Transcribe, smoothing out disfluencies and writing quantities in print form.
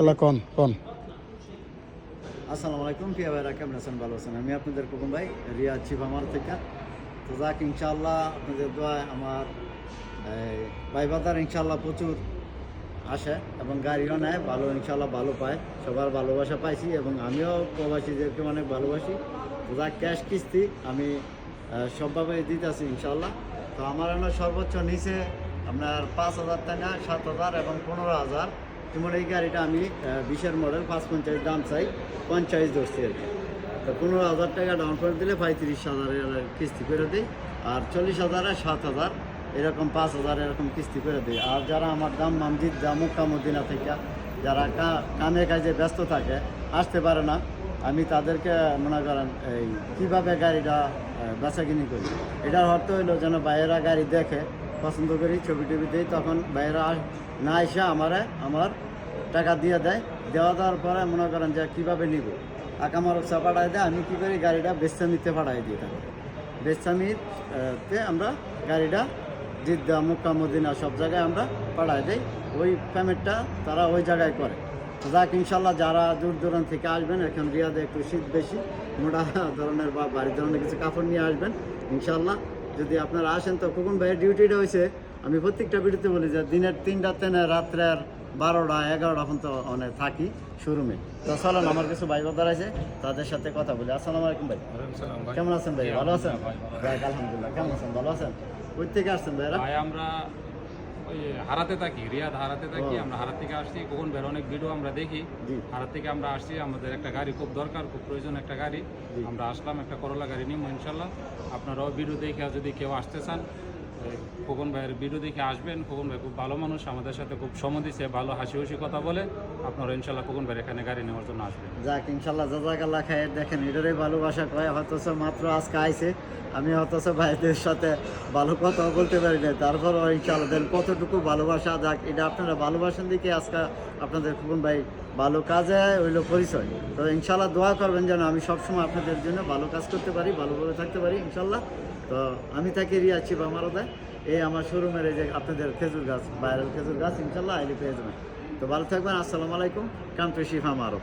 এলা কোন কোন আসসালামু আলাইকুম প্রিয় ভাইরা, কেমন আছেন? ভালো আছেন? আমি আপনাদের কুকুম ভাই, রিয়াদ চিভামার থেকে। তো যাক, ইনশাআল্লাহ আপনাদের দোয়ায় আমার ভাই বাজার ইনশাআল্লাহ প্রচুর আসে এবং গাড়িও নেয় ভালো, ইনশাআল্লাহ ভালো পায়, সবার ভালোবাসা পাইছি এবং আমিও প্রবাসীদেরকে অনেক ভালোবাসি। তো যাক, ক্যাশ কিস্তি আমি সবভাবে দিতেছি ইনশাআল্লাহ। তো আমার সর্বোচ্চ নিচে আপনার 5,000 টাকা, 7,000 এবং 15,000। যেমন এই গাড়িটা আমি 20-এর মডেল 550 দাম চাই, 50 ধরছি আর কি। তো 15,000 টাকা ডাউন পেমেন্ট দিলে 35,000 কিস্তি করে দিই, আর 40,000 আর 7,000 এরকম 5,000 এরকম কিস্তি করে দিই। আর যারা আমার দাম মামজিদ মক্কা মদিনা থেকে যারা কামে কাজে ব্যস্ত থাকে, আসতে পারে না, আমি তাদেরকে মনে করেন এই কীভাবে গাড়িটা বেচাকিনি করি, এটার অর্থ হইলো যেন বাইরেরা গাড়ি দেখে পছন্দ করি, ছবি টবি দিই, তখন বাইরেরা না এসে আমার টাকা দিয়ে দেয়। দেওয়ার পরে মনে করেন যে কীভাবে নিব, আকামারকসা পাঠাই দেয়, আমি কী করি গাড়িটা বেস্তামিতে পাঠাই দিই। তাকে বেস্তামিতে আমরা গাড়িটা জিদ্দা মক্কা মদিনা সব জায়গায় আমরা পাঠাই দিই, ওই পেমেন্টটা তারা ওই জায়গায় করে। যাক, ইনশাল্লাহ যারা দূর দূরান্ত থেকে আসবেন, এখন রিয়াদে একটু শীত বেশি, মোটা ধরনের বা বাড়ির ধরনের কিছু কাপড় নিয়ে আসবেন ইনশাল্লাহ। যদি আপনারা আসেন তো খোকন ভাইয়ের ডিউটিটা হয়েছে, আমি প্রত্যেকটা ভিডিওতে বলি যে দিনের 3টা থেকে রাত্রের 12টা 11টা পর্যন্ত অনেক থাকি শোরুমে। তো চলেন, আমার কিছু ভাই বাদার আছে, তাদের সাথে কথা বলি। আসসালামু আলাইকুম ভাই, কেমন আছেন ভাই? ভালো আছেন? ভাই আলহামদুলিল্লাহ। কেমন আছেন? ভালো আছেন? কই থেকে আসছেন ভাইরা? ভাই আমরা ওই হারাতে থাকি, রিয়াদ হারাতে থাকি। আমরা হারাত থেকে আসছি, কখন বের অনেক ভিডিও আমরা দেখি। হারাত থেকে আমরা আসছি, আমাদের একটা গাড়ি খুব দরকার, খুব প্রয়োজন একটা গাড়ি। আমরা আসলাম, একটা করলা গাড়ি নিব ইনশাল্লাহ। আপনারাও ভিডিও দেখে যদি কেউ আসতে চান, খোকন ভাইয়ের ভিডিও দেখে আসবেন। খোকন ভাই খুব ভালো মানুষ, আমাদের সাথে খুব সময় দিচ্ছে, ভালো হাসি হাসি কথা বলে। আপনারা ইনশাল্লাহ খোকন ভাইয়ের এখানে গাড়ি নেওয়ার জন্য আসবেন। যাক, ইনশাল্লাহ জাযাকাল্লাহ খায়ের। দেখেন, এটারই ভালোবাসা কয়, অথচ মাত্র আজকে আইছে, আমি অথচ ভাইদের সাথে ভালো কথা বলতে পারি না, তারপর ইনশাল্লাহ দেন কতটুকু ভালোবাসা। যাক, এটা আপনারা ভালোবাসেন দিকে আজকে আপনাদের খোকন ভাই ভালো কাজে হইলো পরিচয়। তো ইনশাল্লাহ দোয়া করবেন যেন আমি সবসময় আপনাদের জন্য ভালো কাজ করতে পারি, ভালোভাবে থাকতে পারি ইনশাল্লাহ। তো আমি থাকি রিয়াদ চিভামারতে, এই আমার শোরুমের এই যে আপনাদের খেজুর গাছ, ভাইরাল খেজুর গাছ, ইনশাল্লাহ আইলে পেয়ে যাবেন। তো ভালো থাকবেন। আসসালামু আলাইকুম। কাম টু শিফা মারো।